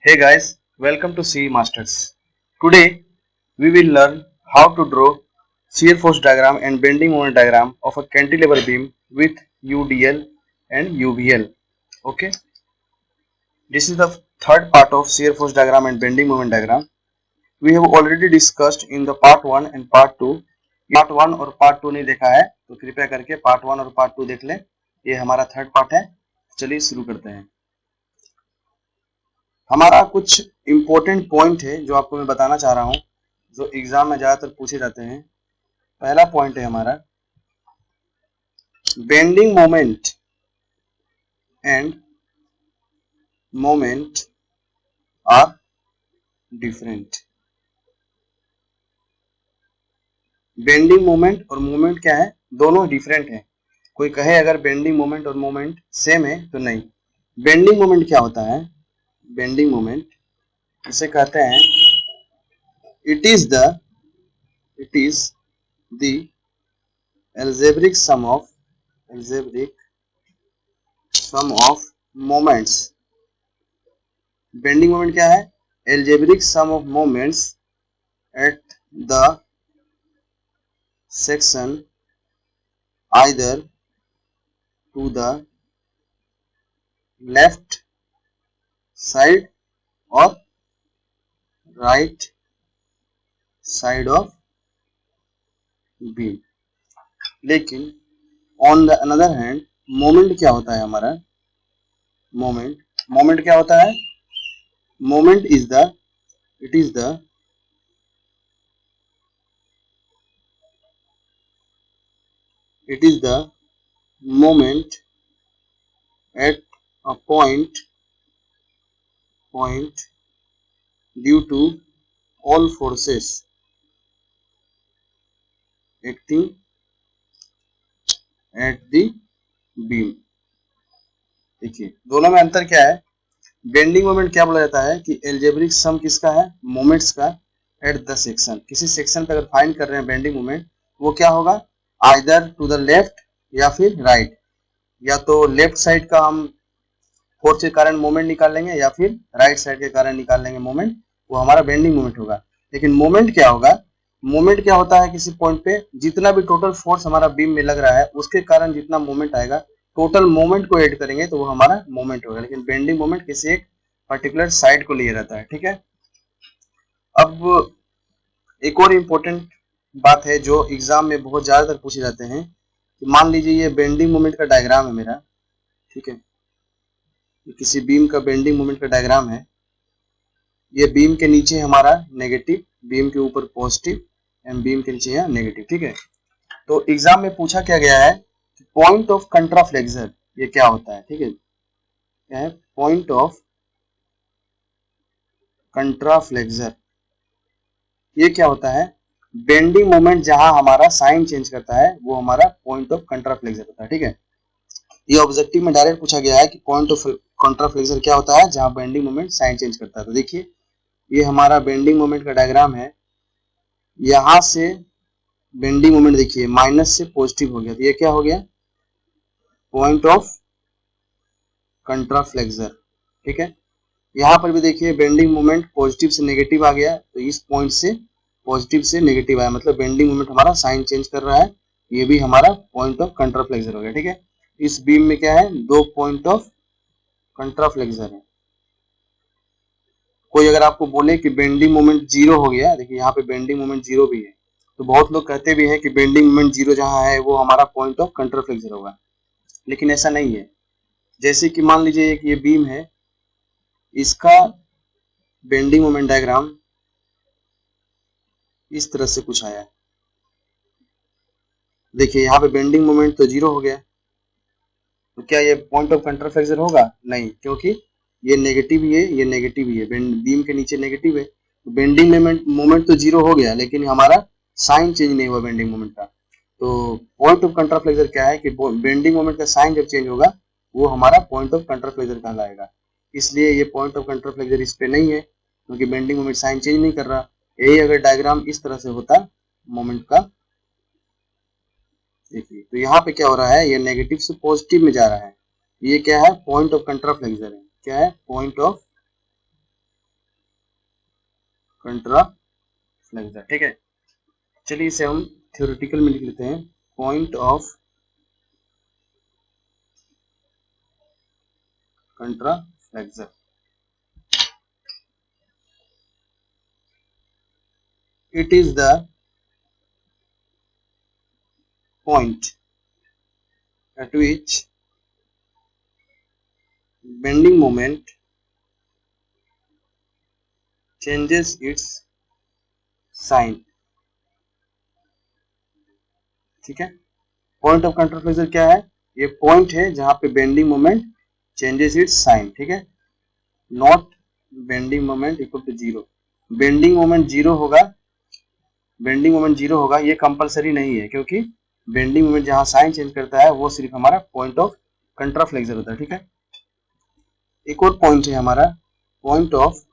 Hey guys, welcome to CE Masters. Today we will learn how to draw shear force diagram and bending moment diagram of a cantilever beam with UDL and UVL. Okay, this is the third part of shear force diagram and bending moment diagram. We have already discussed in the part 1 and part 2. Part 1 और part 2 नहीं देखा है तो कृपया करके part 1 और part 2 देख लें। ये हमारा थर्ड पार्ट है। चलिए शुरू करते हैं। हमारा कुछ इंपॉर्टेंट पॉइंट है जो आपको मैं बताना चाह रहा हूं, जो एग्जाम में ज्यादातर पूछे जाते हैं। पहला पॉइंट है हमारा bending moment and moment are different. Bending moment और मोमेंट क्या है, दोनों डिफरेंट है। कोई कहे अगर बेंडिंग मोमेंट और मोमेंट सेम है तो नहीं। बेंडिंग मोमेंट क्या होता है? बेंडिंग मोमेंट इसे कहते हैं it is the algebraic sum of moments। Bending moment क्या है? algebraic sum of moments at the section either to the left side or right side of beam। लेकिन on the another hand moment क्या होता है हमारा? Moment क्या होता है? Moment is the it is the moment at a point due to all forces acting at the beam। देखिए दोनों में अंतर क्या है। बेंडिंग मोमेंट क्या बोला जाता है कि एल्जेब्रिक सम किसका है? मोमेंट्स का एट द सेक्शन। किसी सेक्शन पे अगर फाइंड कर रहे हैं बेंडिंग मोमेंट, वो क्या होगा? आइदर टू द लेफ्ट या फिर राइट। या तो लेफ्ट साइड का हम फोर्स के कारण मोमेंट निकाल लेंगे या फिर राइट साइड के कारण निकाल लेंगे मोमेंट, वो हमारा बेंडिंग मोमेंट होगा। लेकिन मोमेंट क्या होगा? मोमेंट क्या होता है? किसी पॉइंट पे जितना भी टोटल फोर्स हमारा बीम में लग रहा है उसके कारण जितना मोमेंट आएगा, टोटल मोमेंट को ऐड करेंगे तो वो हमारा मोमेंट होगा। लेकिन बेंडिंग मोमेंट किसी एक पर्टिकुलर साइड को लिए रहता है। ठीक है। अब एक और इम्पोर्टेंट बात है जो एग्जाम में बहुत ज्यादातर पूछे जाते हैं कि मान लीजिए ये बेंडिंग मोमेंट का डायग्राम है मेरा। ठीक है, किसी बीम का बेंडिंग मोमेंट का डायग्राम है। ये बीम के नीचे हमारा नेगेटिव, बीम के ऊपर पॉजिटिव एंड बीम के नीचे यहाँ नेगेटिव। ठीक है। तो एग्जाम में पूछा क्या गया है, पॉइंट ऑफ कंट्राफ्लेक्सर ये क्या होता है? ठीक है, क्या है पॉइंट ऑफ कंट्राफ्लेक्सर? ये क्या होता है? बेंडिंग मोमेंट जहां हमारा साइन चेंज करता है वो हमारा पॉइंट ऑफ कंट्राफ्लेक्सर होता है। ठीक है, ये ऑब्जेक्टिव में डायरेक्ट पूछा गया है कि पॉइंट ऑफ कंट्राफ्लेक्सर क्या होता है जहां बेंडिंग मोमेंट साइन चेंज करता है। तो देखिए ये हमारा बेंडिंग मोमेंट का डायग्राम है। यहां से बेंडिंग मोमेंट देखिए माइनस से पॉजिटिव हो गया, तो ये क्या हो गया? Point of contraflexure. ठीक है, यहां पर भी देखिए बेंडिंग मोमेंट पॉजिटिव से नेगेटिव आ गया, तो इस पॉइंट से पॉजिटिव से नेगेटिव आया, मतलब बेंडिंग मोमेंट हमारा साइन चेंज कर रहा है। ये भी हमारा पॉइंट ऑफ कंट्राफ्लेक्सर हो गया। ठीक है, इस बीम में क्या है? दो पॉइंट ऑफ कंट्राफ्लेक्सर है। कोई अगर आपको बोले कि बेंडिंग मोमेंट जीरो हो गया, देखिए यहाँ पे बेंडिंग मोमेंट जीरो भी है, तो बहुत लोग कहते भी हैं कि बेंडिंग मोमेंट जीरो जहां है वो हमारा पॉइंट ऑफ कंट्राफ्लेक्सर होगा, लेकिन ऐसा नहीं है। जैसे कि मान लीजिए कि ये बीम है, इसका बेंडिंग मोमेंट डायग्राम इस तरह से कुछ आया है। देखिए यहाँ पे बेंडिंग मोमेंट तो जीरो हो गया, तो क्या ये पॉइंट ऑफ कंट्राफ्लेक्सर होगा? नहीं, क्योंकि ये नेगेटिव ही है, ये नेगेटिव ही है, बीम के नीचे नेगेटिव है। तो बेंडिंग मोमेंट तो जीरो हो गया, लेकिन हमारा साइन चेंज नहीं हुआ बेंडिंग मोमेंट का। तो पॉइंट ऑफ कंट्राफ्लेक्सर क्या है कि बेंडिंग मोमेंट का साइन जब चेंज होगा वो हमारा पॉइंट ऑफ कंट्राफ्लेक्सर कहलाएगा। इसलिए ये पॉइंट ऑफ कंट्राफ्लेक्सर इस पे नहीं है, क्योंकि बेंडिंग मोमेंट साइन चेंज नहीं कर रहा। यही अगर डायग्राम इस तरह से होता मोमेंट का, देखिए तो यहाँ पे क्या हो रहा है, ये नेगेटिव से पॉजिटिव में जा रहा है। ये क्या है? पॉइंट ऑफ कंट्राफ्लेक्सर है। क्या है? Point of कंट्रा flexor. ठीक है, चलिए इसे हम थ्योरेटिकल में लिख लेते हैं। Point of कंट्रा flexor, it is the point at which bending moment changes its sign। ठीक है, पॉइंट ऑफ कंट्रा फ्लेक्सर क्या है? ये पॉइंट है जहां पे bending moment changes its sign. ठीक है, not bending moment equal to zero. Bending moment zero होगा, बेंडिंग मोमेंट जीरो होगा ये कंपलसरी नहीं है, क्योंकि बेंडिंग मोमेंट जहां साइन चेंज करता है वो सिर्फ हमारा पॉइंट ऑफ कंट्रा फ्लेक्सर होता है। ठीक है, एक और पॉइंट है हमारा point of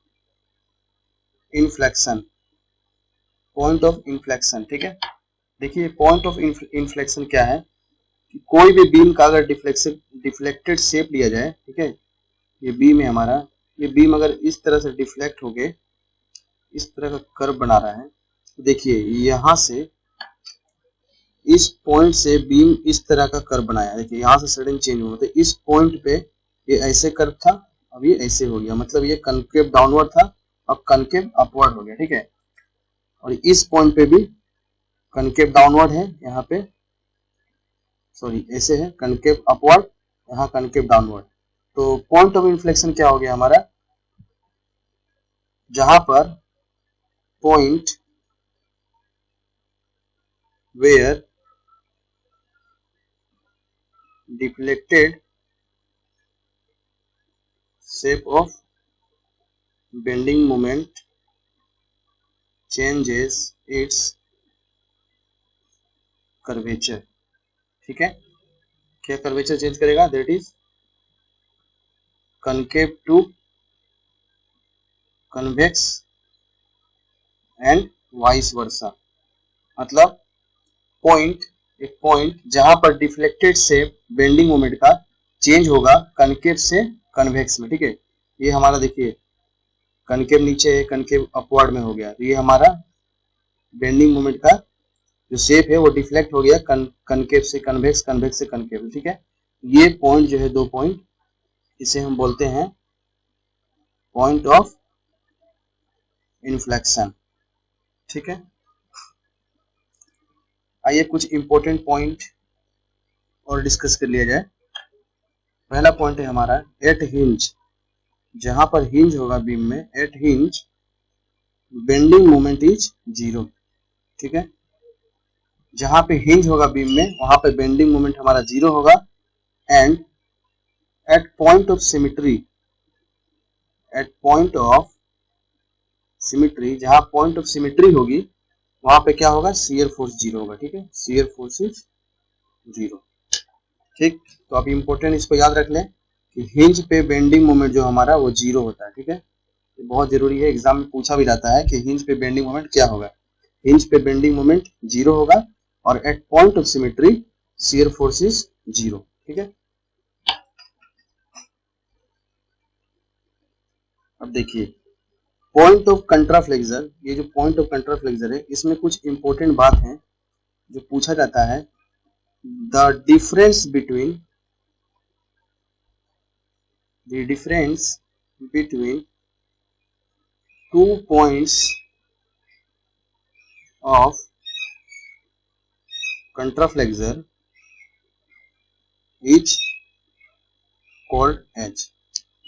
inflection. Point of inflection, ठीक है, देखिए पॉइंट ऑफ इनफ्लेक्शन क्या है कि कोई भी बीम का अगर डिफ्लेक्टेड शेप लिया जाए, ठीक है, ये बीम है हमारा, ये बीम अगर इस तरह से डिफ्लेक्ट हो गए, इस तरह का कर्व बना रहा है, तो देखिए यहां से इस पॉइंट से बीम इस तरह का कर्व बनाया, देखिए यहां से सडन चेंज हुआ, तो इस पॉइंट पे ये ऐसे कर्व था, अब ये ऐसे हो गया, मतलब ये कनकेव डाउनवर्ड था, अब कनकेव अपवर्ड हो गया। ठीक है, और इस पॉइंट पे भी कनकेव डाउनवर्ड है, यहाँ पे सॉरी ऐसे है कनकेव अपवर्ड, यहाँ कनकेव डाउनवर्ड। तो पॉइंट ऑफ इन्फ्लेक्शन क्या हो गया हमारा? जहां पर point where deflected shape of bending moment changes its curvature. ठीक है, क्या कर्वेचर चेंज करेगा? That is concave to convex and vice versa. मतलब पॉइंट, एक पॉइंट जहां पर डिफ्लेक्टेड शेप बेंडिंग मोमेंट का चेंज होगा कनकेव से कन्वेक्स में। ठीक है, ये हमारा देखिए कनकेव नीचे है, कनकेव अपवर्ड में हो गया, तो ये हमारा बेंडिंग मोमेंट का जो शेप है वो डिफ्लेक्ट हो गया कनकेव से कन्वेक्स, कन्वेक्स से कनकेव। ठीक है, ये पॉइंट जो है दो पॉइंट, इसे हम बोलते हैं पॉइंट ऑफ इन्फ्लेक्शन। ठीक है, आइए कुछ इंपॉर्टेंट पॉइंट और डिस्कस कर लिया जाए। पहला पॉइंट है हमारा एट हिंज, जहां पर हिंज होगा बीम में, at hinge bending moment is zero. ठीक है, जहां पे हिंज होगा बीम में वहां पे बेंडिंग मोमेंट हमारा जीरो होगा। And at point of symmetry, at point of symmetry, जहां पॉइंट ऑफ सिमेट्री होगी वहां पे क्या होगा? शियर फोर्स जीरो होगा। ठीक है, शियर फोर्स इज जीरो। ठीक, तो आप इंपॉर्टेंट इसको याद रख लें कि हिंज पे बेंडिंग मोमेंट जो हमारा वो जीरो होता है। ठीक है, ये बहुत जरूरी है, एग्जाम में पूछा भी जाता है कि हिंज पे बेंडिंग मोमेंट क्या होगा। हिंज पे बेंडिंग मोमेंट जीरो होगा और at point of symmetry shear force is zero. ठीक है, अब देखिए पॉइंट ऑफ कंट्रा फ्लेक्सर, ये जो पॉइंट ऑफ कंट्रा फ्लेक्सर है इसमें कुछ इंपॉर्टेंट बात है जो पूछा जाता है। The difference between two points of contraflexure is called as.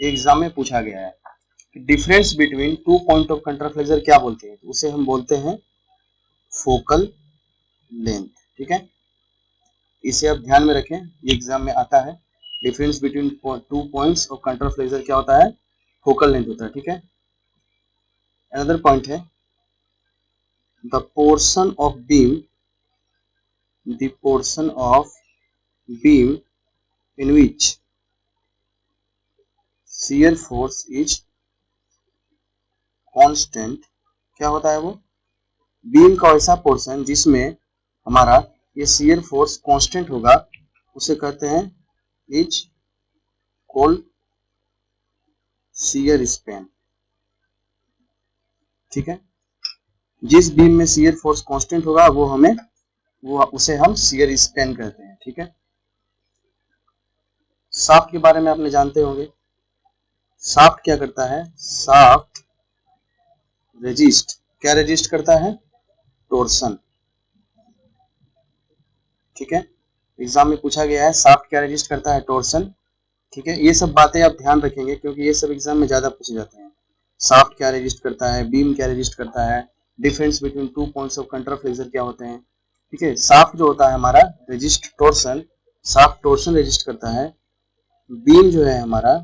Exam में पूछा गया है कि difference between two point of contraflexure क्या बोलते हैं? तो उसे हम बोलते हैं फोकल लेंथ। ठीक है, इसे आप ध्यान में रखें, ये एग्जाम में आता है। Difference between two points of contraflexure क्या होता है? फोकल लेंथ होता है। ठीक है, अनदर पॉइंट है the portion of beam, the portion of beam in which shear force is constant. क्या होता है वो? बीम का ऐसा पोर्शन जिसमें हमारा ये शियर फोर्स कांस्टेंट होगा, उसे कहते हैं इज कॉल्ड शियर स्पैन। ठीक है, जिस बीम में शियर फोर्स कांस्टेंट होगा वो उसे हम शियर स्पैन कहते हैं। ठीक है, शाफ्ट के बारे में आपने जानते होंगे। शाफ्ट क्या करता है? शाफ्ट क्या रेजिस्ट करता है? टोर्सन। ठीक है, एग्जाम में पूछा गया है शाफ्ट क्या रेजिस्ट करता है? टोर्सन। ठीक है, ये सब बातें आप ध्यान रखेंगे क्योंकि ये सब एग्जाम में ज्यादा पूछे जाते हैं। शाफ्ट क्या रेजिस्ट करता है, बीम क्या रेजिस्ट करता है, डिफरेंस बिटवीन 2 पॉइंट्स ऑफ कंट्राफ्लेक्सर क्या होते हैं। ठीक है, शाफ्ट जो होता है हमारा resist torsion, shaft torsion resist करता है। बीम जो है हमारा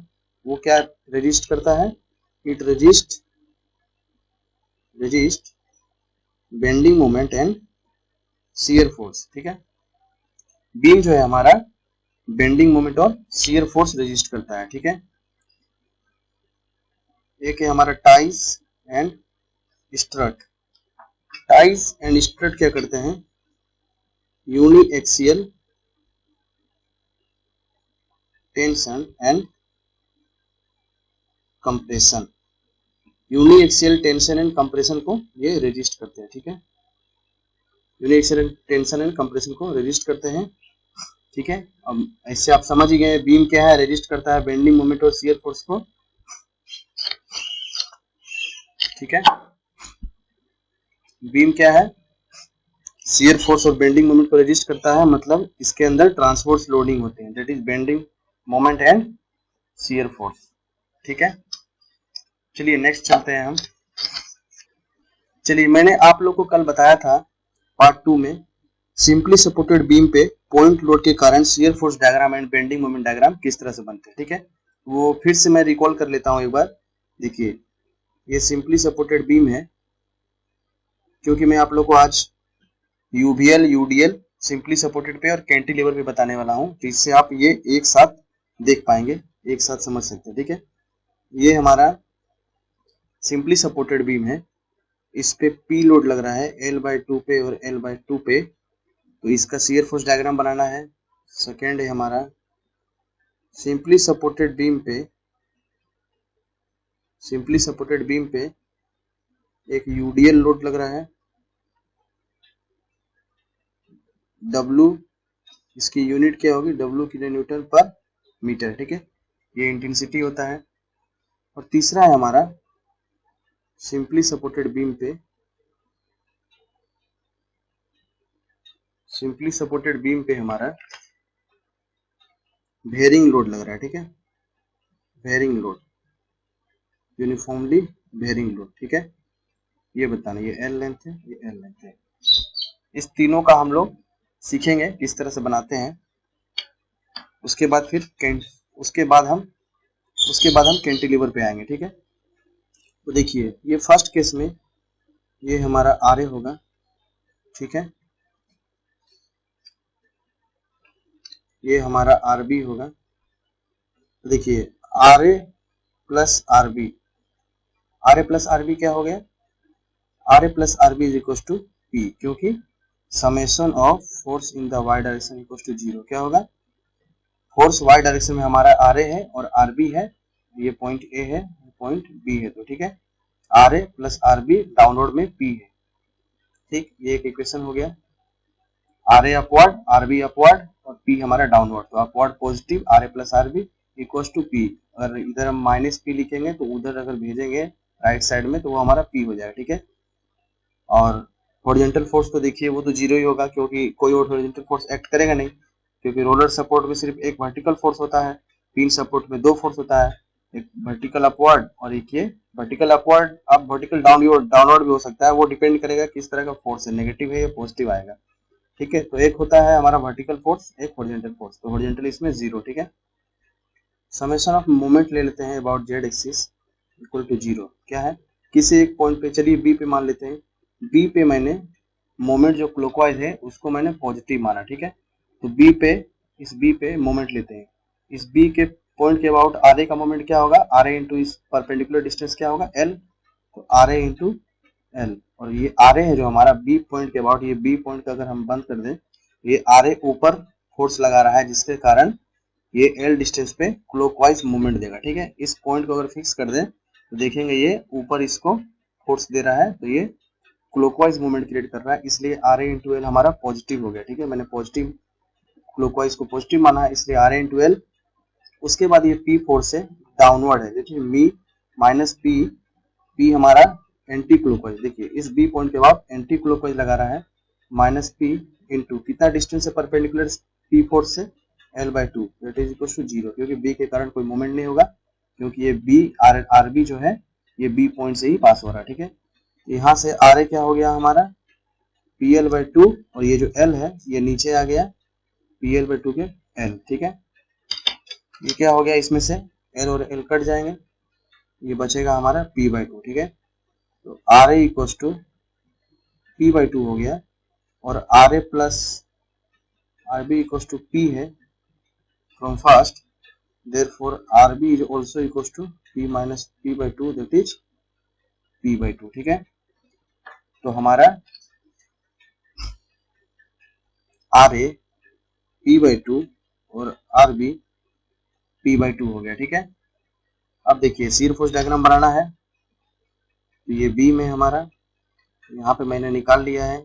वो क्या रेजिस्ट करता है? It resist bending moment and shear force. ठीक है, बीम जो है हमारा बेंडिंग मोमेंट और शियर फोर्स रेजिस्ट करता है। ठीक है, एक है हमारा ties and strut. Ties and strut क्या करते हैं? Uniaxial tension and compression. Uniaxial tension and compression को ये रेजिस्ट करते हैं। ठीक है, uniaxial tension and compression को रेजिस्ट करते हैं। ठीक है, अब इससे आप समझ ही गए बीम क्या है, रेजिस्ट करता है बेंडिंग मोमेंट और शियर फोर्स को। ठीक है, बीम क्या है? शियर फोर्स और बेंडिंग मोमेंट को रेजिस्ट करता है, मतलब इसके अंदर ट्रांसवर्स लोडिंग होते हैं, that is bending moment and shear force. ठीक है, चलिए नेक्स्ट चलते हैं हम। चलिए, मैंने आप लोग को कल बताया था पार्ट 2 में सिंपली सपोर्टेड बीम पे पॉइंट लोड के कारण shear force diagram and bending moment diagram किस तरह से बनते हैं। ठीक है, वो फिर से मैं रिकॉल कर लेता हूं एक बार। देखिए, ये सिंपली सपोर्टेड बीम है, क्योंकि मैं आप लोग को आज यूवीएल यूडीएल सिंपली सपोर्टेड पे और कैंटिलीवर पे बताने वाला हूं, जिससे आप ये एक साथ देख पाएंगे, एक साथ समझ सकते हैं। ठीक है, ये हमारा सिंपली सपोर्टेड बीम है, इस पे पी लोड लग रहा है L/2 पे और L/2 पे, तो इसका शियर फोर्स डायग्राम बनाना है। सेकेंड है हमारा सिंपली सपोर्टेड बीम पे एक यूडीएल लोड लग रहा है, W इसकी यूनिट क्या होगी? W किलो न्यूटन पर मीटर। ठीक है, ये इंटेंसिटी होता है। और तीसरा है हमारा सिंपली सपोर्टेड बीम पे हमारा वेयरिंग लोड लग रहा है। ठीक है, wearing load, uniformly wearing load. ठीक है, ये बताना, ये L लेंथ है, ये L लेंथ है। इस तीनों का हम लोग सीखेंगे किस तरह से बनाते हैं। उसके बाद हम कैंटिलीवर पे आएंगे। ठीक है, तो देखिए, ये फर्स्ट केस में ये हमारा RA होगा। ठीक है, ये हमारा RB होगा। तो देखिए, RA plus RB, RA plus RB क्या हो गया? RA plus RB is equal to P, क्योंकि summation of force in the Y direction equal to 0। क्या होगा? फोर्स वाई डायरेक्शन में हमारा RA है और RB है, ये पॉइंट A है, पॉइंट B है, तो ठीक है, RA प्लस RB डाउनवर्ड में P है। ठीक, ये एक इक्वेशन हो गया। RA अपवर्ड, RB अपवर्ड और P हमारा डाउनवर्ड, तो upward positive RA plus RB equal to P। अगर इधर हम माइनस P लिखेंगे तो उधर अगर भेजेंगे राइट साइड में तो वो हमारा P हो जाएगा। ठीक है, और हॉरिजॉन्टल फोर्स तो देखिए वो तो जीरो ही होगा, क्योंकि कोई और हॉरिजॉन्टल फोर्स एक्ट करेगा नहीं, क्योंकि रोलर सपोर्ट में सिर्फ एक वर्टिकल फोर्स होता है, पिन सपोर्ट में दो फोर्स होता है, एक वर्टिकल अपवर्ड और एक ये वर्टिकल अपवर्ड। अब वर्टिकल डाउनवर्ड भी हो सकता है, वो डिपेंड करेगा किस तरह का फोर्स है, नेगेटिव है या पॉजिटिव आएगा। ठीक है, तो एक होता है हमारा वर्टिकल फोर्स, एक हॉरिजॉन्टल फोर्स, तो हॉरिजॉन्टल इसमें जीरो। ठीक है, समेशन ऑफ मोमेंट ले लेते हैं about Z axis equal to zero. क्या है? किसी एक पॉइंट पे, चलिए बी पे मान लेते हैं, बी पे मैंने मोमेंट जो क्लॉकवाइज है उसको मैंने पॉजिटिव माना। ठीक है, तो इस बी पे मोमेंट लेते हैं, इस बी के पॉइंट के अबाउट आधे का मोमेंट क्या होगा? आर ए इंटू इस परपेंडिकुलर डिस्टेंस क्या होगा? एल, तो आर ए इंटू एल, और ये आर ए है जो हमारा बी पॉइंट के अबाउट, ये बी पॉइंट का अगर हम बंद कर दें, ये आर ए ऊपर फोर्स लगा रहा है, जिसके कारण ये एल डिस्टेंस पे क्लॉकवाइज मूवमेंट देगा। ठीक है, इस पॉइंट को अगर फिक्स कर दें तो देखेंगे ये ऊपर इसको फोर्स दे रहा है, तो ये क्लॉकवाइज मूवमेंट क्रिएट कर रहा है, इसलिए आर ए इंटू एल हमारा पॉजिटिव हो गया। ठीक है, मैंने पॉजिटिव क्लॉकवाइज को पॉजिटिव माना है, इसलिए आर ए इंटू एल। उसके बाद ये पी फोर्स से डाउनवर्ड है, देखिए मी माइनस पी, पी हमारा एंटी क्लॉकवाइज, देखिए इस बी पॉइंट के बाद एंटी क्लॉकवाइज लगा रहा है, माइनस पी इंटू कितना डिस्टेंस है परपेंडिकुलर पी फोर्स से, L by two, that is equal to zero, क्योंकि बी के कारण कोई मूवमेंट नहीं होगा, क्योंकि ये बी आर बी जो है ये बी पॉइंट से ही पास हो रहा है। ठीक है, यहाँ से आर ए क्या हो गया हमारा पी एल बाई टू, और ये जो एल है ये नीचे आ गया पी एल बाई टू के एल। ठीक है, ये क्या हो गया, इसमें से एल और एल कट जाएंगे, ये बचेगा हमारा पी बाई टू। ठीक है, तो R A equal to P by two हो गया, और R A plus R B equal to P है from first, therefore rb is also equals to p minus p by 2, that is p by 2। ठीक है, तो हमारा ra p by 2 और rb p by 2 हो गया। ठीक है, अब देखिए शियर फोर्स डायग्राम बनाना है, तो ये b में हमारा यहाँ पे मैंने निकाल लिया है,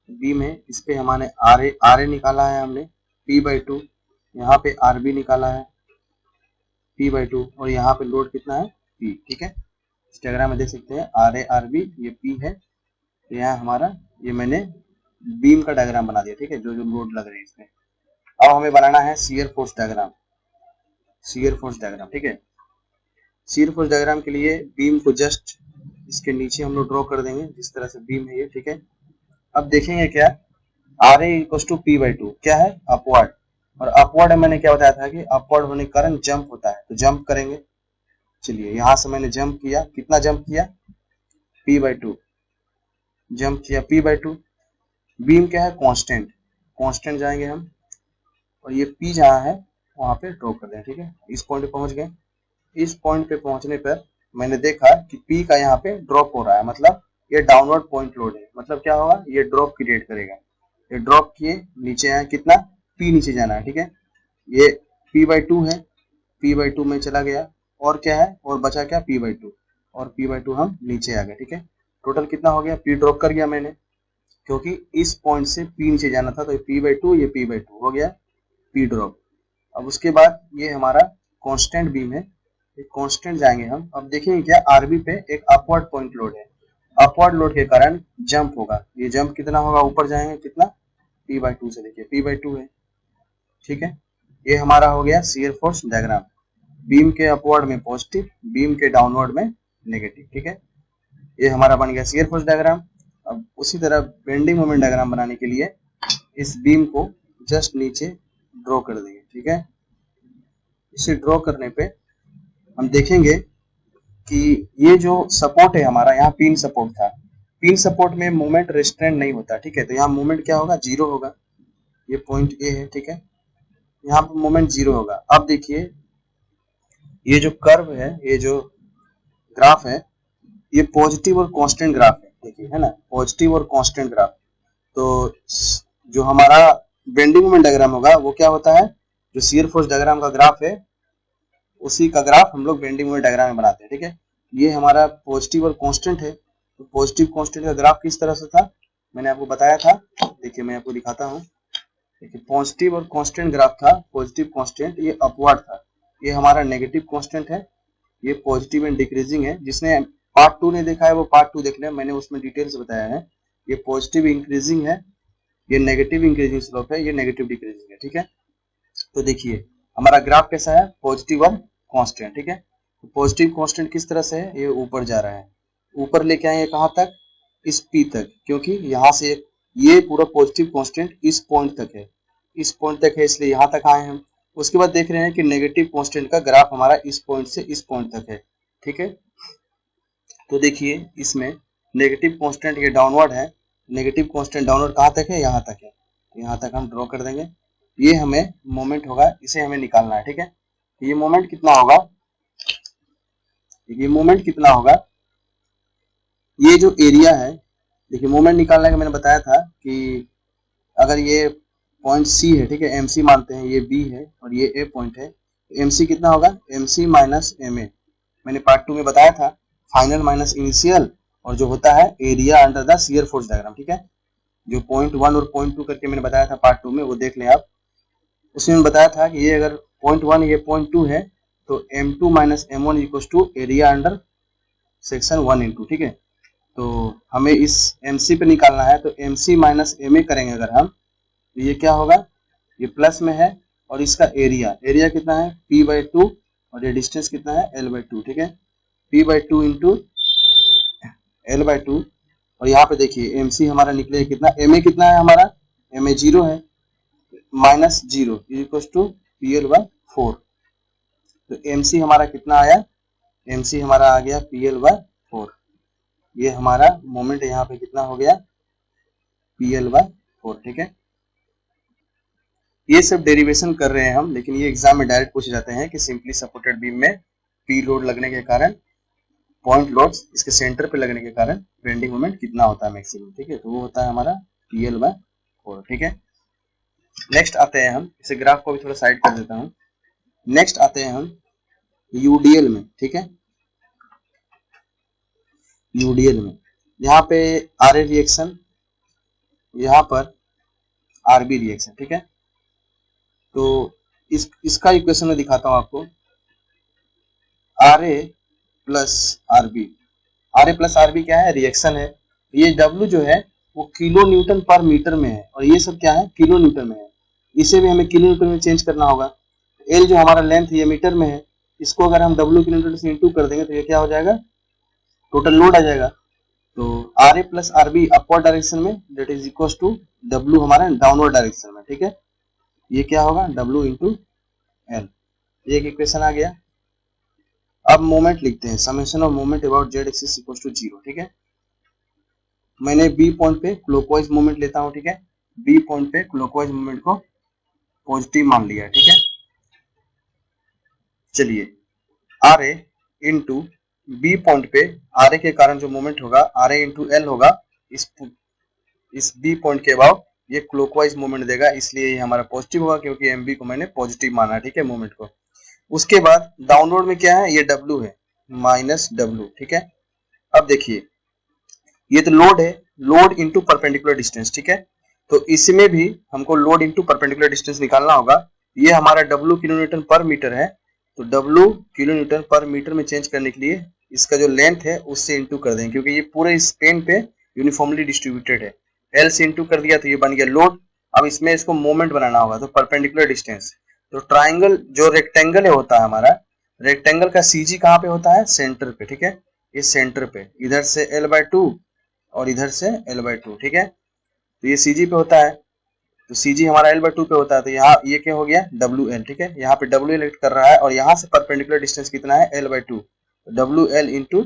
b में इस पे हमारे ra निकाला है हमने p by 2, यहाँ पे rb निकाला है p by 2, और यहाँ पे लोड कितना है p। ठीक है, इस डायग्राम में देख सकते हैं आर ए आर बी ये पी है, तो यहाँ हमारा ये मैंने बीम का डायग्राम बना दिया। ठीक है, जो जो लोड लग रही है इसमें। अब हमें बनाना है shear force diagram, shear force diagram. ठीक है, शियर फोर्स डायग्राम के लिए बीम को जस्ट इसके नीचे हम लोग ड्रॉ कर देंगे, जिस तरह से बीम है ये। ठीक है, अब देखेंगे क्या R A equal to P by two क्या है अपवर्ड, और अपवर्ड मैंने क्या बताया था कि अपवर्ड होने के कारण जंप होता है, तो जंप करेंगे। चलिए यहाँ से मैंने जंप किया, कितना जंप किया पी बाई टू, जंप किया पी बाई टू। बीम क्या है कांस्टेंट, कांस्टेंट जाएंगे हम, और ये पी जहाँ है वहां पे ड्रॉ कर दें। ठीक है, इस पॉइंट पे पहुंच गए, इस पॉइंट पे पहुंचने पर मैंने देखा कि पी का यहाँ पे ड्रॉप हो रहा है, मतलब ये डाउनवर्ड पॉइंट लोड है, मतलब क्या होगा ये ड्रॉप क्रिएट करेगा। ये ड्रॉप किए नीचे आए, कितना पी नीचे जाना है। ठीक है, ये पी बाई टू है, पी बाई टू में चला गया, और क्या है और बचा क्या पी बाई टू, और पी बाई टू हम नीचे आ गए। ठीक है, टोटल कितना हो गया, पी ड्रॉप कर गया मैंने, क्योंकि इस पॉइंट से पी नीचे जाना था, तो ये पी बाई टू ये पी बाई टू हो गया पी ड्रॉप। अब उसके बाद ये हमारा कांस्टेंट बीम है, एक कांस्टेंट जाएंगे हम। अब देखेंगे क्या आरबी पे एक अपवर्ड पॉइंट लोड है, अपवर्ड लोड के कारण जंप होगा, ये जंप कितना होगा ऊपर जाएंगे कितना पी बाई टू से, देखिए पी बाई टू है। ठीक है, ये हमारा हो गया शियर फोर्स डायग्राम, बीम के अपवर्ड में पॉजिटिव, बीम के डाउनवर्ड में नेगेटिव। ठीक है, ये हमारा बन गया शियर फोर्स डायग्राम। अब उसी तरह बेंडिंग मोमेंट डायग्राम बनाने के लिए इस बीम को जस्ट नीचे ड्रॉ कर देंगे। ठीक है, इसे ड्रॉ करने पे हम देखेंगे कि ये जो सपोर्ट है हमारा, यहाँ पिन सपोर्ट था, पिन सपोर्ट में मूवमेंट रेस्ट्रेंट नहीं होता। ठीक है, तो यहाँ मूवमेंट क्या होगा जीरो होगा, ये पॉइंट ए है। ठीक है, यहाँ पर मूवमेंट जीरो होगा। अब देखिए ये जो कर्व है, ये जो ग्राफ है, ये पॉजिटिव और कांस्टेंट ग्राफ है, देखिए है ना, पॉजिटिव और कांस्टेंट ग्राफ। तो जो हमारा बेंडिंग मोमेंट डायग्राम होगा वो क्या होता है, जो शियर फोर्स डायग्राम का ग्राफ है उसी का ग्राफ हम लोग बेंडिंग मोमेंट डायग्राम में बनाते हैं। ठीक है, ये हमारा पॉजिटिव और कांस्टेंट है, तो पॉजिटिव कांस्टेंट का ग्राफ किस तरह से था मैंने आपको बताया था, देखिए मैं आपको दिखाता हूँ। देखिए पॉजिटिव और कांस्टेंट ग्राफ था, पॉजिटिव कांस्टेंट ये अपवर्ड था, ये हमारा नेगेटिव कांस्टेंट है, ये पॉजिटिव एंड डिक्रीजिंग है। जिसने पार्ट टू ने देखा है वो पार्ट टू देख ले, मैंने उसमें डिटेल से बताया है। ये पॉजिटिव इंक्रीजिंग है, ये नेगेटिव इंक्रीजिंग स्लोप है, ये नेगेटिव डिक्रीजिंग है। ठीक है, तो देखिए हमारा ग्राफ कैसा है पॉजिटिव और कांस्टेंट। ठीक है, तो पॉजिटिव कांस्टेंट किस तरह से है, ये ऊपर जा रहा है, ऊपर लेके आएंगे कहाँ तक, इस पी तक, क्योंकि यहाँ से ये पूरा पॉजिटिव कांस्टेंट इस पॉइंट तक है, इस पॉइंट तक है, इसलिए यहाँ तक आए हम। उसके बाद देख रहे हैं कि नेगेटिव कांस्टेंट का ग्राफ हमारा इस पॉइंट से इस पॉइंट तक है। ठीक है, तो देखिए इसमें नेगेटिव कांस्टेंट ये डाउनवर्ड है, नेगेटिव कांस्टेंट डाउनवर्ड कहाँ तक है, यहाँ तक है, यहाँ तक हम ड्रॉ कर देंगे। ये हमें मोमेंट होगा, इसे हमें निकालना है। ठीक है, ये मोमेंट कितना होगा, ये मोमेंट कितना होगा, ये जो एरिया है, देखिए मोमेंट निकालने का मैंने बताया था कि अगर ये पॉइंट सी है, ठीक है, एम सी मानते हैं, ये बी है और ये ए पॉइंट है, एम सी कितना होगा, M C minus M A, मैंने पार्ट टू में बताया था, फाइनल माइनस इनिशियल और जो होता है area under the shear force diagram, ठीक है। जो पॉइंट 1 और पॉइंट 2 करके मैंने बताया था पार्ट 2 में, वो देख लें आप। उसमें बताया था कि ये अगर पॉइंट 1 ये पॉइंट 2 है तो m2 minus m1 equals to area under section 1 into, ठीक है। तो हमें इस mc पे निकालना है, तो mc माइनस ma करेंगे अगर हम, तो ये क्या होगा, ये प्लस में है और इसका एरिया कितना है p/2 और ये डिस्टेंस कितना है l/2, ठीक है। p/2 इंटू l/2 और यहाँ पे देखिए mc हमारा निकले कितना, ma कितना है हमारा, ma 0 है, माइनस 0 इक्वल टू PL/4। तो mc हमारा कितना आया, mc हमारा आ गया PL/4। ये हमारा मोमेंट यहाँ पे कितना हो गया, PL/4, ठीक है। ये सब डेरिवेशन कर रहे हैं हम, लेकिन ये एग्जाम में डायरेक्ट पूछे जाते हैं कि सिंपली सपोर्टेड बीम में पी लोड लगने के कारण, पॉइंट लोड्स इसके सेंटर पे लगने के कारण बेंडिंग मोमेंट कितना होता है मैक्सिमम, ठीक है। तो वो होता है हमारा PL/4, ठीक है। नेक्स्ट आते हैं हम, इसे ग्राफ को भी थोड़ा साइड कर देता हूँ। नेक्स्ट आते हैं हम यूडीएल में, ठीक है। यूडीएल में यहाँ पे आर ए रिएक्शन, यहाँ पर आरबी रिएक्शन, ठीक है। तो इसका इक्वेशन में दिखाता हूँ आपको, R A plus R B. R A plus R B क्या है, रिएक्शन है। ये डब्ल्यू जो है वो किलो न्यूटन पर मीटर में है और ये सब क्या है, किलो न्यूटन में है। इसे भी हमें किलो न्यूटन में चेंज करना होगा। एल जो हमारा लेंथ ये मीटर में है, इसको अगर हम डब्ल्यू किलो न्यूटन से इंटू कर देंगे तो ये क्या हो जाएगा, टोटल लोड आ जाएगा। तो R A plus R B upward direction में, that is equal to W हमारा डाउनवर्ड डायरेक्शन में, ठीक है। ये क्या होगा, डब्ल्यू इंटू एल। एक इक्वेशन आ गया। अब मोमेंट लिखते हैं, summation of moment about Z axis equal to 0, ठीक है। मैंने बी पॉइंट पे क्लॉकवाइज मोमेंट लेता हूं, ठीक है। बी पॉइंट पे क्लॉकवाइज मोमेंट को पॉजिटिव मान लिया, ठीक है। चलिए are A into B point पे आर ए के कारण जो मोमेंट होगा आर ए इंटू एल होगा, इस बी पॉइंट के अबाउट ये क्लॉकवाइज मोमेंट देगा, इसलिए ये हमारा पॉजिटिव होगा क्योंकि एम बी को मैंने पॉजिटिव माना, ठीक है, मोमेंट को। उसके बाद डाउनवर्ड में क्या है, ये डब्ल्यू है, माइनस डब्ल्यू, ठीक है। अब देखिए ये तो लोड है, लोड इंटू परपेंडिकुलर डिस्टेंस, ठीक है। तो इसमें भी हमको लोड इंटू परपेंडिकुलर डिस्टेंस निकालना होगा। ये हमारा डब्ल्यू किलो न्यूटन पर मीटर है, तो डब्ल्यू किलो न्यूटन पर मीटर में चेंज करने के लिए इसका जो लेंथ है उससे इंटू कर देंगे, क्योंकि ये पूरे स्पेन पे यूनिफॉर्मली डिस्ट्रीब्यूटेड है। एल से इंटू कर दिया तो ये बन गया लोड। अब इसमें इसको मोमेंट बनाना होगा, तो परपेंडिकुलर डिस्टेंस, तो ट्राइंगल जो रेक्टेंगल होता है हमारा, रेक्टेंगल का सीजी कहाँ पे होता है, सेंटर पे, ठीक है। ये सेंटर पे, इधर से L/2 और इधर से L/2, ठीक है। तो ये CG पे होता है, तो CG हमारा L/2 पे होता है, तो यहाँ ये क्या हो गया, WL, ठीक है। यहाँ पे W एलिट कर रहा है और यहाँ से परपेंडिकुलर डिस्टेंस कितना है, L/2, तो WL into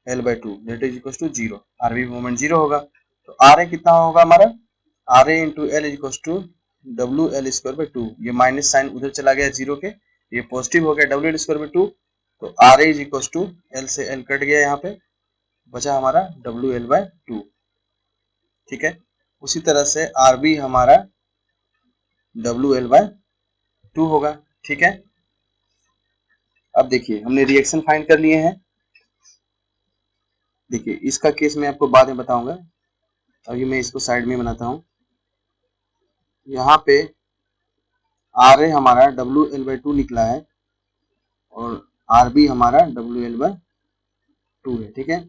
L/2 that is equal to 0। R B moment 0 होगा, तो RA कितना होगा हमारा, RA into L is equal to WL²/2। ये माइनस साइन उधर चला गया 0 के, ये पॉजिटिव हो गया WL²/2, तो RA is equal to L से L कट गया, यहाँ पे बचा हमारा WL/2, ठीक है। उसी तरह से RB हमारा WL/2 होगा, ठीक है। अब देखिए हमने रिएक्शन फाइंड कर लिए हैं। देखिए इसका केस मैं आपको बाद में बताऊंगा, अभी मैं इसको साइड में बनाता हूं। यहाँ पे RA हमारा WL/2 निकला है और RB हमारा WL/2 है, ठीक है।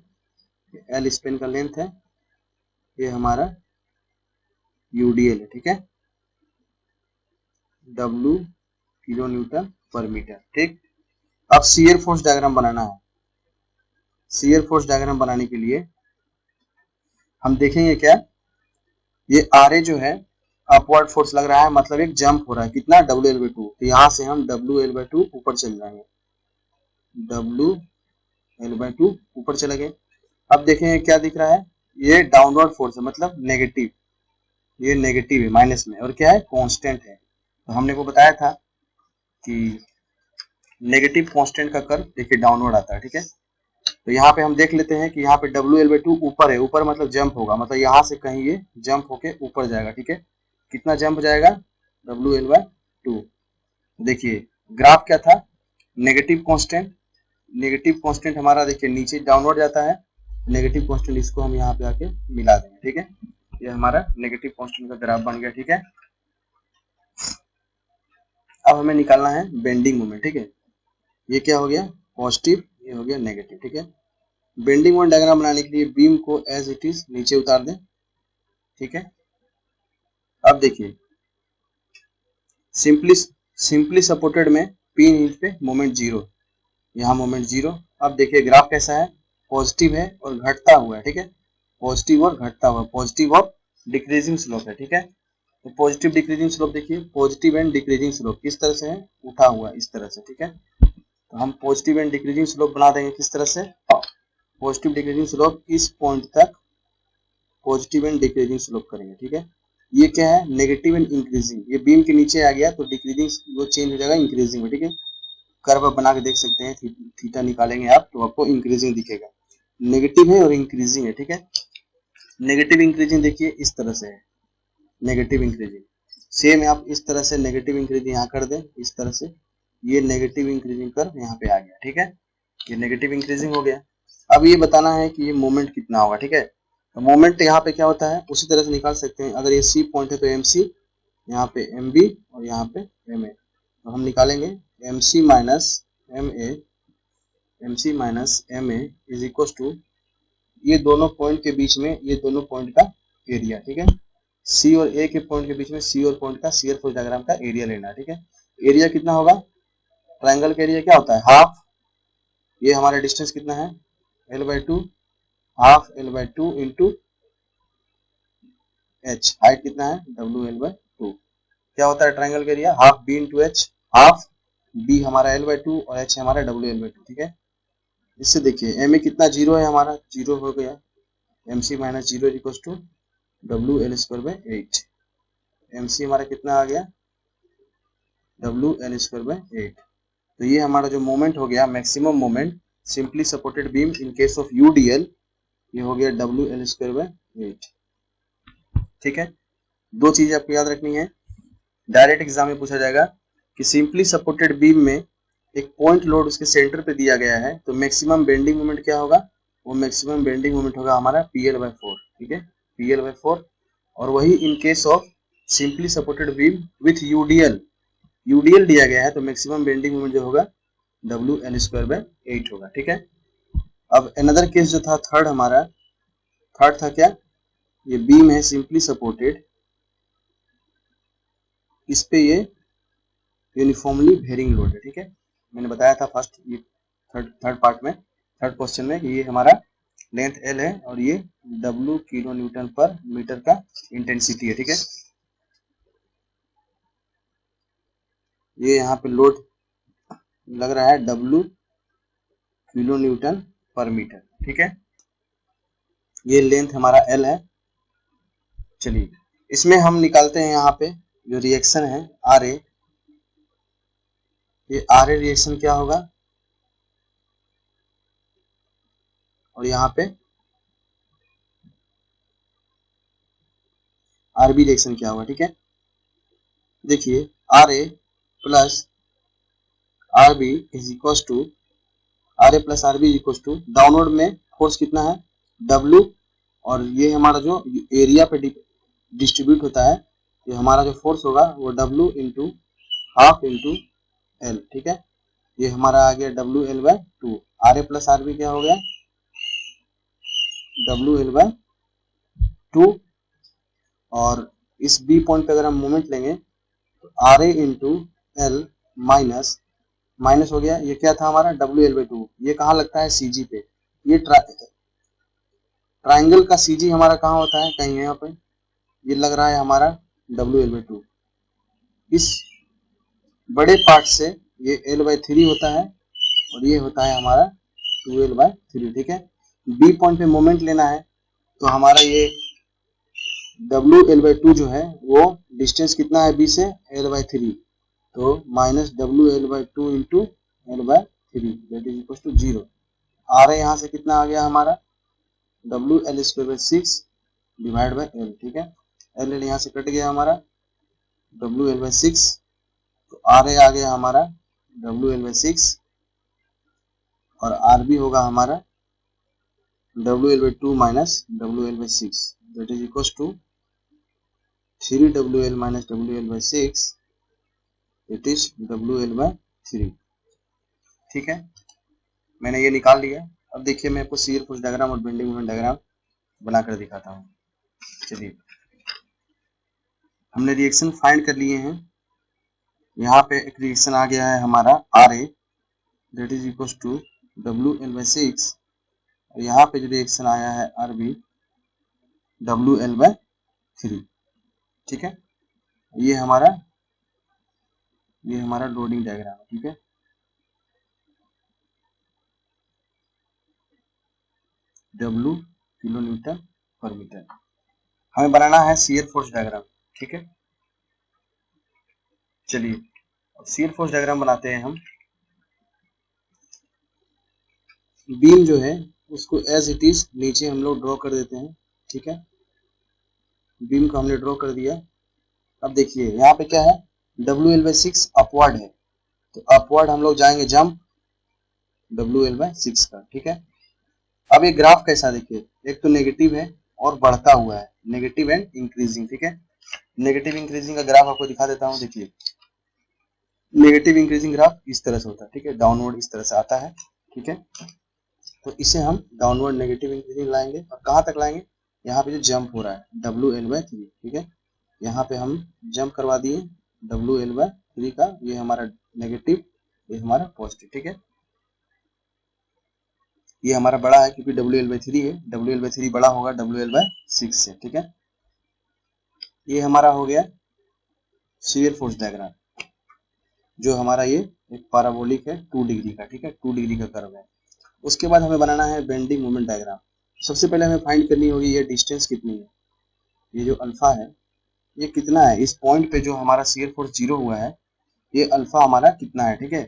L स्पेन का लेंथ है, ये हमारा UDL है, ठीक है। W किलो न्यूटन पर मीटर, ठीक। अब शियर फोर्स डायग्राम बनाना है। शियर फोर्स डायग्राम बनाने के लिए हम देखेंगे क्या, ये RA जो है अपवर्ड फोर्स लग रहा है, मतलब एक जंप हो रहा है, कितना, WL/2। तो यहाँ से हम WL/2 ऊपर चल जाएंगे, WL/2 ऊपर चले गए। अब देखेंगे क्या दिख रहा है, ये डाउनवर्ड फोर्स है, मतलब नेगेटिव, ये नेगेटिव है, माइनस में, और क्या है, कांस्टेंट है। तो हमने को बताया था कि नेगेटिव कांस्टेंट का कर्व देखिए डाउनवर्ड आता है, ठीक है। तो यहाँ पे हम देख लेते हैं कि यहाँ पे WL/2 ऊपर है, ऊपर मतलब जंप होगा, मतलब यहाँ से कहीं ये जंप होके ऊपर जाएगा, ठीक है। कितना जंप जाएगा, WL/2। देखिए ग्राफ क्या था, नेगेटिव कांस्टेंट, नेगेटिव कांस्टेंट हमारा देखिए नीचे डाउनवर्ड जाता है, नेगेटिव कांस्टेंट इसको हम यहाँ पे आके मिला देंगे, ठीक है। ये हमारा नेगेटिव कांस्टेंट का ग्राफ बन गया, ठीक है। अब हमें निकालना है बेंडिंग मोमेंट, ठीक है। ये क्या हो गया पॉजिटिव, ये हो गया नेगेटिव, ठीक है। बेंडिंग मोमेंट डायग्राम बनाने के लिए बीम को एज इट इज नीचे उतार दें, ठीक है। अब देखिए सिंपली सपोर्टेड में पिन हिंज पे मोमेंट जीरो, यहाँ मोमेंट जीरो। अब देखिए ग्राफ कैसा है, पॉजिटिव है और घटता हुआ है, ठीक है। पॉजिटिव और घटता हुआ, पॉजिटिव और डिक्रीजिंग स्लोप है, ठीक है। तो पॉजिटिव डिक्रीजिंग स्लोप देखिए, पॉजिटिव एंड डिक्रीजिंग स्लोप किस तरह से है, उठा हुआ इस तरह से, ठीक है। तो हम पॉजिटिव एंड डिक्रीजिंग स्लोप बना देंगे किस तरह से, पॉजिटिव डिक्रीजिंग स्लोप इस पॉइंट तक पॉजिटिव एंड डिक्रीजिंग स्लोप करेंगे, ठीक है। ये क्या है नेगेटिव एंड इंक्रीजिंग, ये बीम के नीचे आ गया तो डिक्रीजिंग वो चेंज हो जाएगा इंक्रीजिंग में, ठीक है। कर्व बना के देख सकते हैं, थीटा निकालेंगे आप तो आपको इंक्रीजिंग दिखेगा, नेगेटिव है और इंक्रीजिंग है, ठीक है। नेगेटिव इंक्रीजिंग देखिए इस तरह से है, नेगेटिव इंक्रीजिंग सेम आप इस तरह से नेगेटिव इंक्रीजिंग यहाँ कर दें इस तरह से, ये नेगेटिव इंक्रीजिंग कर्व यहाँ पे आ गया, ठीक है। ये नेगेटिव इंक्रीजिंग हो गया। अब ये बताना है कि ये मोमेंट कितना होगा, ठीक है। तो मोमेंट यहाँ पे क्या होता है उसी तरह से निकाल सकते हैं, अगर ये सी पॉइंट है तो एम सी, यहाँ पे एम बी और यहाँ पे एम ए, तो हम निकालेंगे M C minus M A, M C minus M A is equal to ये दोनों पॉइंट के बीच में ये दोनों पॉइंट का एरिया, ठीक है। सी और ए के पॉइंट के बीच में सी और पॉइंट का शियर फोर्स डायग्राम का एरिया लेना है, ठीक है। एरिया कितना होगा, ट्रायंगल का एरिया क्या होता है हाफ, ये हमारा डिस्टेंस कितना है L by to, half L by two into H, height कितना है डब्ल्यू एल बाई टू। क्या होता है ट्रायंगल का area half B into H, half B हमारा एल बाई टू और एच हमारा डब्ल्यू एल बाई टू, ठीक है। इससे देखिए एम ए कितना जीरो है हमारा, जीरो हो गया, M C minus zero equal to W L square by eight, M C हमारा कितना आ गया W L square by eight. तो ये हमारा जो मोमेंट हो गया maximum moment simply supported beam in case of UDL, ये हो गया W L square by eight, ठीक है। दो चीजें आपको याद रखनी है, डायरेक्ट एग्जाम में पूछा जाएगा कि सिंपली सपोर्टेड बीम में एक पॉइंट लोड उसके सेंटर पे दिया गया है तो मैक्सिमम बेंडिंग मोमेंट क्या होगा, वो मैक्सिमम बेंडिंग मोमेंट होगा हमारा पीएल बाई फोर, ठीक है, पीएल बाई फोर। और वही in case of simply supported beam with UDL, UDL दिया गया है तो मैक्सिमम बेंडिंग मोमेंट जो होगा W L square by eight होगा, ठीक है। अब अनदर केस जो था थर्ड हमारा, थर्ड था क्या, ये बीम है सिंपली सपोर्टेड, इस पे ये यूनिफॉर्मली वेरिंग लोड है, ठीक है। मैंने बताया था फर्स्ट ये थर्ड पार्ट में, थर्ड क्वेश्चन में कि ये हमारा लेंथ एल है और ये डब्ल्यू किलो न्यूटन पर मीटर का इंटेंसिटी है, ठीक है। ये यहाँ पे लोड लग रहा है डब्ल्यू किलो न्यूटन पर मीटर, ठीक है। ये लेंथ हमारा एल है। चलिए इसमें हम निकालते हैं यहाँ पे जो रिएक्शन है आर ए, ये आर ए रिएक्शन क्या होगा और यहाँ पे आर बी रिएक्शन क्या होगा, ठीक है। देखिए R A plus R B is equal to, R A plus R B equal to downward में फोर्स कितना है डब्ल्यू, और ये हमारा जो एरिया पे डिस्ट्रीब्यूट होता है, ये हमारा जो फोर्स होगा वो W into half into L, ठीक है। ये हमारा आ गया W L by two, R A plus R B क्या हो गया डब्ल्यू एल बाय टू, और इस बी पॉइंट पे अगर हम मोमेंट लेंगे तो R A into L minus, minus हो गया, ये क्या था हमारा डब्ल्यू एल बाई टू, ये कहाँ लगता है सी जी पे, ये ट्राइंगल का सी जी हमारा कहाँ होता है कहीं यहाँ पे, ये लग रहा है हमारा डब्ल्यू एल बाई टू, इस बड़े पार्ट से ये एल बाई थ्री होता है और ये होता है हमारा टू एल बाई थ्री, ठीक है। बी पॉइंट पे मोमेंट लेना है तो हमारा ये डब्ल्यू एल बाई टू जो है वो डिस्टेंस कितना है बी से एल बाई थ्री, तो minus W L by two into L by three that is equal to zero. आ रहा है यहाँ से कितना आ गया हमारा W L square by six divide by L, ठीक है। एल एल यहाँ से कट गया हमारा डब्ल्यू एल बाई सिक्स, तो आर ए आ गया हमारा डब्ल्यू एल बाई सिक्स और आर बी होगा हमारा WL/2 minus WL/6 that is equals to 3WL minus WL/6 it is WL/3। ठीक है, मैंने ये निकाल लिया। अब देखिए मैं आपको शियर फोर्स डायग्राम और बेंडिंग मोमेंट डायग्राम बनाकर दिखाता हूँ। चलिए, हमने रिएक्शन फाइंड कर लिए हैं। यहाँ पे एक रिएक्शन आ गया है हमारा RA that is equal to WL/6 और यहाँ पे जो रिएक्शन आया है RB WL/3। ठीक है, ये हमारा लोडिंग डायग्राम है। ठीक है, W किलो न्यूटन पर मीटर। हमें बनाना है शियर फोर्स डायग्राम। ठीक है, चलिए शियर फोर्स डायग्राम बनाते हैं हम। बीम जो है उसको एज इट इज नीचे हम लोग ड्रॉ कर देते हैं। ठीक है, बीम को हमने ड्रॉ कर दिया। अब देखिए यहाँ पे क्या है, WL/6 अपवर्ड है, तो अपवर्ड हम लोग जाएंगे जंप WL/6 का। ठीक है, अब ये ग्राफ कैसा, देखिए एक तो नेगेटिव है और बढ़ता हुआ है, नेगेटिव एंड इंक्रीजिंग। ठीक है, नेगेटिव इंक्रीजिंग का ग्राफ आपको दिखा देता हूँ। देखिए नेगेटिव इंक्रीजिंग ग्राफ इस तरह से होता है। ठीक है, डाउनवर्ड इस तरह से आता है। ठीक है, तो इसे हम डाउनवर्ड नेगेटिव इंक्रीजिंग लाएंगे और कहाँ तक लाएंगे, यहाँ पे जो जंप हो रहा है WL/3। ठीक है, यहाँ पे हम जंप करवा दिए WL/3 का, ये हमारा नेगेटिव, ये हमारा पॉजिटिव। ठीक है, ये हमारा बड़ा है क्योंकि WL/3 है, WL/3 बड़ा होगा WL/6 से। ठीक है, ये हमारा हो गया शियर फोर्स डायग्राम, जो हमारा ये एक पैराबोलिक है 2 डिग्री का। ठीक है, 2 डिग्री का कर्व है। उसके बाद हमें बनाना है बेंडिंग मोमेंट डायग्राम। सबसे पहले हमें फाइंड करनी होगी ये डिस्टेंस कितनी है, ये जो अल्फा है ये कितना है, इस पॉइंट पे जो हमारा शियर फोर्स 0 हुआ है ये अल्फा हमारा कितना है। ठीक है,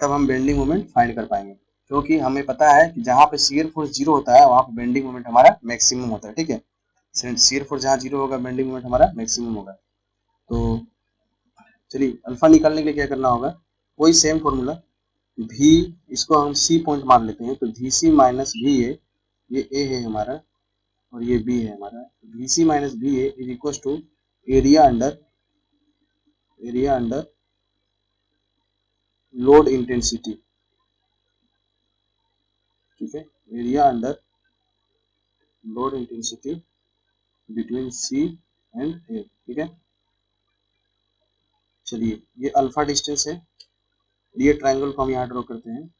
तब हम बेंडिंग मोमेंट फाइंड कर पाएंगे, क्योंकि हमें पता है कि जहाँ पे शियर फोर्स 0 होता है वहाँ पे बेंडिंग मोमेंट हमारा मैक्सिमम होता है। ठीक है, शियर फोर्स जहाँ 0 होगा बेंडिंग मोमेंट हमारा मैक्सिमम होगा। तो चलिए अल्फा निकालने के लिए क्या करना होगा, वही सेम फॉर्मूला, भी इसको हम सी पॉइंट मान लेते हैं, तो VC माइनस VA, ये ए है हमारा और ये बी है हमारा। VC minus VA is equal to area under load intensity. ठीक है, area under load intensity between C and A। ठीक है, चलिए ये अल्फा डिस्टेंस है, ये ट्रायंगल को हम यहाँ ड्रॉ करते हैं,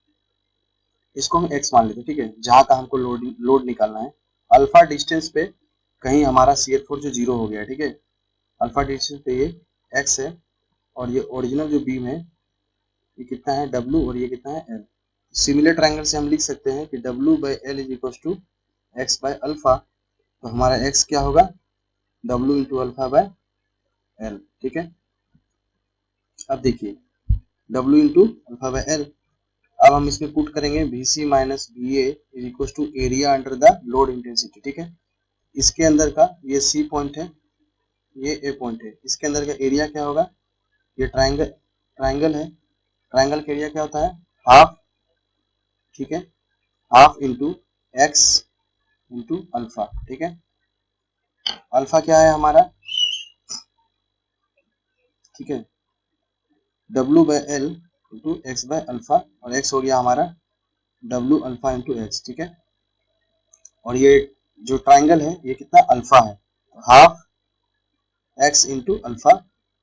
इसको हम x मान लेते हैं। ठीक है, जहाँ का हमको लोड निकालना है। अल्फा डिस्टेंस पे कहीं हमारा शियर फोर्स जो 0 हो गया। ठीक है, अल्फा डिस्टेंस पे ये x है और ये ओरिजिनल जो बीम है ये कितना है W और ये कितना है L। सिमिलर ट्रायंगल से हम लिख सकते हैं कि W/L is equal to x by alpha, तो हमारा x क्या होगा W into alpha by L। ठीक है, अब देखिए W into alpha by L, अब हम इसमें पुट करेंगे VC minus VA is equal to area under the load intensity. ठीक है, इसके अंदर का ये C पॉइंट है, ये A पॉइंट है, इसके अंदर का एरिया क्या होगा, ये ट्रायंगल है, ट्रायंगल का एरिया क्या होता है हाफ। ठीक है, half into x into alpha. ठीक है, अल्फा क्या है हमारा, ठीक है W/L into x by alpha, और एक्स हो गया हमारा W अल्फा इंटू एक्स। ठीक है, और ये जो ट्रायंगल है ये कितना अल्फा है, हाफ एक्स इंटू अल्फा,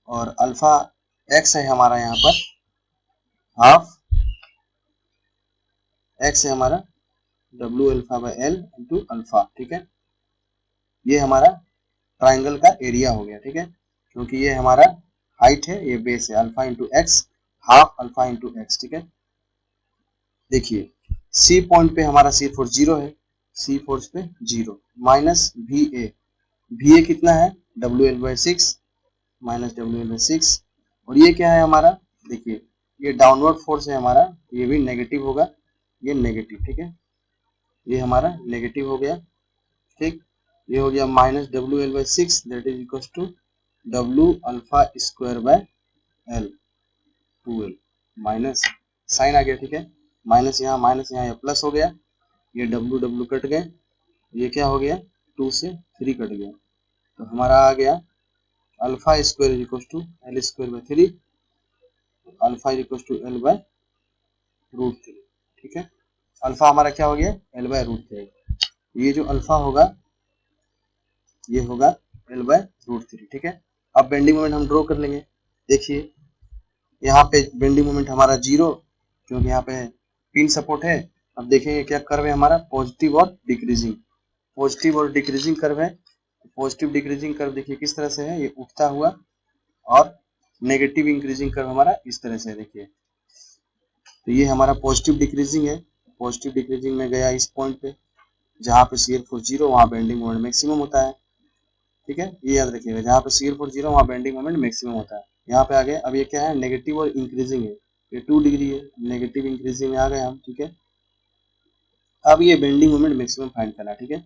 और अल्फा एक्स है हमारा यहाँ पर, हाफ एक्स है हमारा W alpha by L into alpha. ठीक है, ये हमारा ट्रायंगल का एरिया हो गया। ठीक है, क्योंकि ये हमारा हाइट है, ये बेस है, alpha into x, half alpha into x. ठीक है, देखिए सी पॉइंट पे हमारा सी फोर्स 0 है, सी फोर्स पे 0 माइनस VA कितना है WL/6 माइनस WL/6, और ये क्या है हमारा, देखिए ये डाउनवर्ड फोर्स है हमारा, ये भी नेगेटिव होगा, ये नेगेटिव। ठीक है, ये हमारा नेगेटिव हो गया। ठीक, ये हो गया minus WL/6 that is equal to W alpha square by L 2L minus sign आ गया। ठीक है, माइनस यहाँ ये प्लस हो गया, ये W कट गए, ये क्या हो गया, 2 से 3 कट गया, तो हमारा आ गया alpha square is equal to L square by 3, alpha is equal to L by root 3। ठीक है, अल्फा हमारा क्या हो गया, एल बाय रूट 3। ये जो अल्फा होगा ये होगा एल बाय रूट 3। ठीक है, अब बेंडिंग मोमेंट हम ड्रॉ कर लेंगे। देखिए यहाँ पे बेंडिंग मोमेंट हमारा 0, क्योंकि यहाँ पे पिन सपोर्ट है। अब देखेंगे क्या कर्व है हमारा, पॉजिटिव और डिक्रीजिंग, पॉजिटिव और डिक्रीजिंग कर्व है। पॉजिटिव डिक्रीजिंग कर्व देखिए किस तरह से है, ये उठता हुआ, और नेगेटिव इंक्रीजिंग कर्व हमारा इस तरह से है। देखिए तो ये हमारा पॉजिटिव डिक्रीजिंग है, पॉजिटिव डिक्रीजिंग में गया इस पॉइंट पे, जहाँ पे शियर फोर्स 0 वहाँ बेंडिंग मोमेंट मैक्सिमम होता है। ठीक है, ये याद रखिएगा, जहाँ पे शियर फोर्स 0 वहाँ बेंडिंग मोमेंट मैक्सिमम होता है। यहाँ पे आ गए, अब ये क्या है, नेगेटिव और इंक्रीजिंग है, ये 2 डिग्री है, नेगेटिव इंक्रीजिंग में आ गए हम। ठीक है, अब ये बेंडिंग मोमेंट मैक्सिमम फाइंड करना। ठीक है,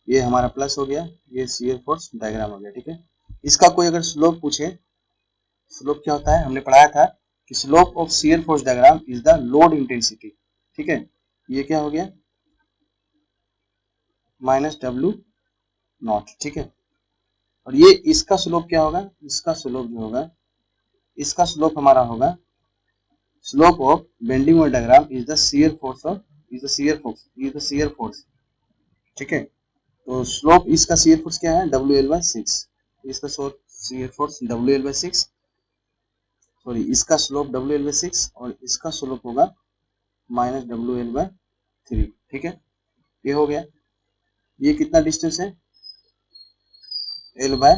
ये हमारा प्लस हो गया, ये शियर फोर्स डायग्राम हो गया। ठीक है, इसका कोई अगर स्लोप पूछे, स्लोप क्या होता है, हमने पढ़ाया था कि slope of shear force diagram is the load intensity. ठीक है, ये क्या हो गया, माइनस डब्ल्यू नॉट। ठीक है, और ये इसका स्लोप क्या होगा, इसका स्लोप जो होगा, इसका स्लोप हमारा होगा, slope of bending moment diagram is the shear force of, is the shear force, is the shear force. ठीक है, तो स्लोप इसका शियर फोर्स क्या है, डब्ल्यू एल बाय 6, इसका shear force W L by 6, sorry इसका स्लोप डब्ल्यू एल बाय 6 और इसका स्लोप होगा माइनस डब्ल्यू एल बाय 3। ठीक है, ये हो गया, ये कितना डिस्टेंस है, L by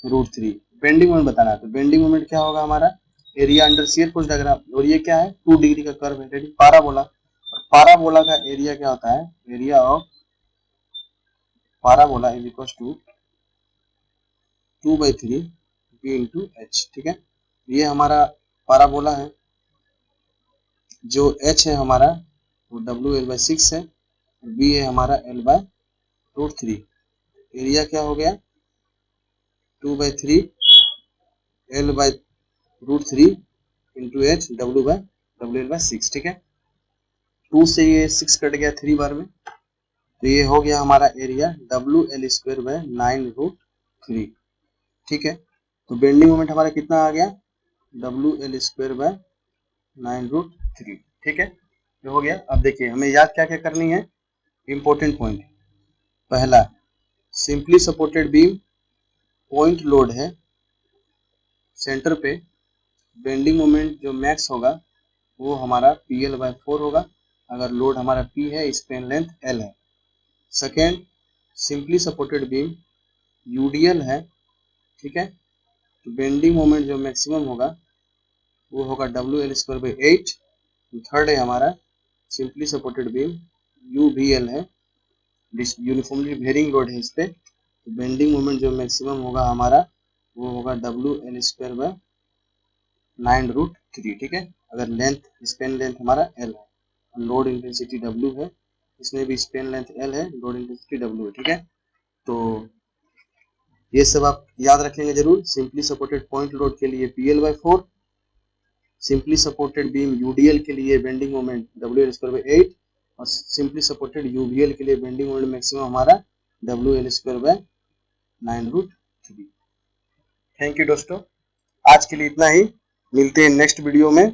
root 3। Bending moment बताना है, तो बेंडिंग मोमेंट क्या होगा हमारा, area under shear force diagram, और ये क्या है, 2 डिग्री का कर्व है, रेडी, पाराबोला। पाराबोला का एरिया क्या होता है, area of parabola is equal to 2/3 B into H. ठीक है, ये हमारा पाराबोला है, जो एच है हमारा वो डब्ल्यू एल बाय 6 है, बी है हमारा एल बाय रूट 3। एरिया क्या हो गया, 2/3 L by root 3 into H W L by 6। ठीक है, 2 से ये 6 कट गया 3 बार में, तो ये हो गया हमारा area W L square by 9 root 3। ठीक है, तो बेंडिंग मोमेंट हमारा कितना आ गया, W L square by 9 root 3। ठीक है, ये हो गया। अब देखिए हमें याद क्या क्या करनी है, इंपॉर्टेंट पॉइंट। पहला, simply supported beam, point load है सेंटर पे, बेंडिंग मोमेंट जो मैक्स होगा वो हमारा PL बाय 4 होगा, अगर लोड हमारा P है, स्पेन लेंथ L है। Second, simply supported beam UDL है। ठीक है, तो बेंडिंग मोमेंट जो मैक्सिमम होगा वो होगा WL स्क्वायर बाई 8। थर्ड है हमारा सिंपली सपोर्टेड बीम UVL है, यूनिफॉर्मली वेरिंग लोड है इस पे, तो बेंडिंग मोमेंट जो मैक्सिमम होगा हमारा वो होगा WL स्क्वायर बाय 9 रूट 3। ठीक है, अगर लेंथ, स्पेन लेंथ हमारा L है, लोड इंटेंसिटी W है, इसमें भी स्पेन लेंथ L है, लोड इंटेंसिटी W है। ठीक है, तो ये सब आप याद रखेंगे जरूर। सिंपली सपोर्टेड पॉइंट लोड के लिए PL by 4, simply supported beam UDL के लिए bending moment WL square by 8, और सिंपली सपोर्टेड UVL के लिए बेंडिंग मोमेंट मैक्सिमम हमारा WL square by 9 root 3। Thank you दोस्तों, आज के लिए इतना ही, मिलते हैं नेक्स्ट वीडियो में।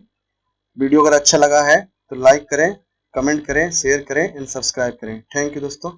वीडियो अगर अच्छा लगा है तो लाइक करें, कमेंट करें, शेयर करें एंड सब्सक्राइब करें। थैंक यू दोस्तों।